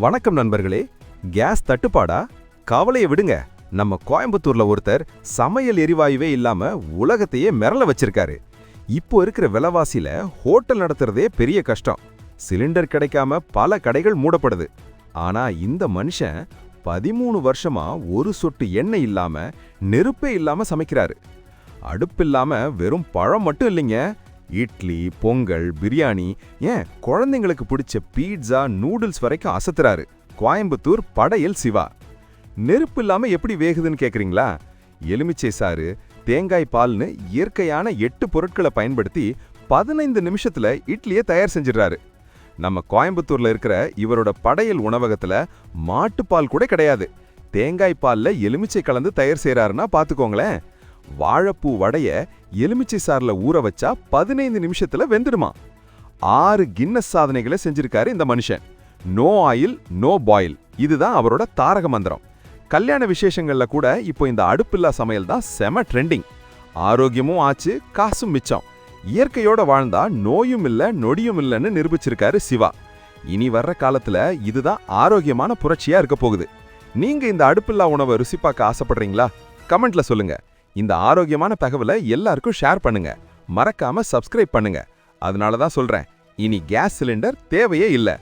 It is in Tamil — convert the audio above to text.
வணக்கம் நண்பர்களே. கேஸ் தட்டுப்பாடா? கவலையை விடுங்க. நம்ம கோயம்புத்தூர்ல ஒருத்தர் சமையல் எரிவாயுவே இல்லாம உலகத்தையே மிரள வச்சிருக்காரு. இப்போ இருக்கிற விலைவாசியில ஹோட்டல் நடத்துறதே பெரிய கஷ்டம். சிலிண்டர் கிடைக்காம பல கடைகள் மூடப்படுது. ஆனா இந்த மனுஷன் 13 வருஷமா ஒரு சொட்டு எண்ணெய் இல்லாம நெருப்பே இல்லாம சமைக்கிறாரு. அடுப்பில்லாம வெறும் பழம் மட்டும் இல்லைங்க, இட்லி, பொங்கல், பிரியாணி, ஏன் குழந்தைங்களுக்கு பிடிச்ச பீட்சா, நூடுல்ஸ் வரைக்கும் அசத்துறாரு. கோயம்புத்தூர் படையல் சிவா. நெருப்பு இல்லாம எப்படி வேகுதுன்னு கேக்குறீங்களா? எலுமிச்சை சாறு, தேங்காய் பால்னு இயற்கையான 8 பொருட்களை பயன்படுத்தி 15 நிமிஷத்துல இட்லியை தயார் செஞ்சிடறாரு. நம்ம கோயம்புத்தூர்ல இருக்கிற இவரோட படையல் உணவகத்துல மாட்டுப்பால் கூட கிடையாது. தேங்காய் பால்ல எலுமிச்சை கலந்து தயார் செய்யறாருன்னா பாத்துக்கோங்களேன். வாழைப்பூ வடைய எலுமிச்சை சார்ல ஊற வச்சா 15 நிமிஷத்துல வெந்துடுமா. 6 கின்னஸ் சாதனைகளை செஞ்சிருக்காரு இந்த மனுஷன். நோ ஆயில், நோ பாயில், இதுதான் அவரோட தாரக மந்திரம். கல்யாண விசேஷங்கள்ல கூட இப்போ இந்த அடுப்பில்லா சமையல் தான் செம ட்ரெண்டிங். ஆரோக்கியமும் ஆச்சு, காசும் மிச்சம். இயற்கையோட வாழ்ந்தா நோயும் இல்ல, நொடியும் இல்லைன்னு நிரூபிச்சிருக்காரு சிவா. இனி வர்ற காலத்துல இதுதான் ஆரோக்கியமான புரட்சியா இருக்க போகுது. நீங்க இந்த அடுப்பில்லா உணவை ருசி பார்க்க ஆசைப்படுறீங்களா? கமெண்ட்ல சொல்லுங்க. இந்த ஆரோக்கியமான தகவலை எல்லாருக்கும் ஷேர் பண்ணுங்க. மறக்காம சப்ஸ்கிரைப் பண்ணுங்க. அதனால தான் சொல்றேன், இனி கேஸ் சிலிண்டர் தேவையே இல்லை.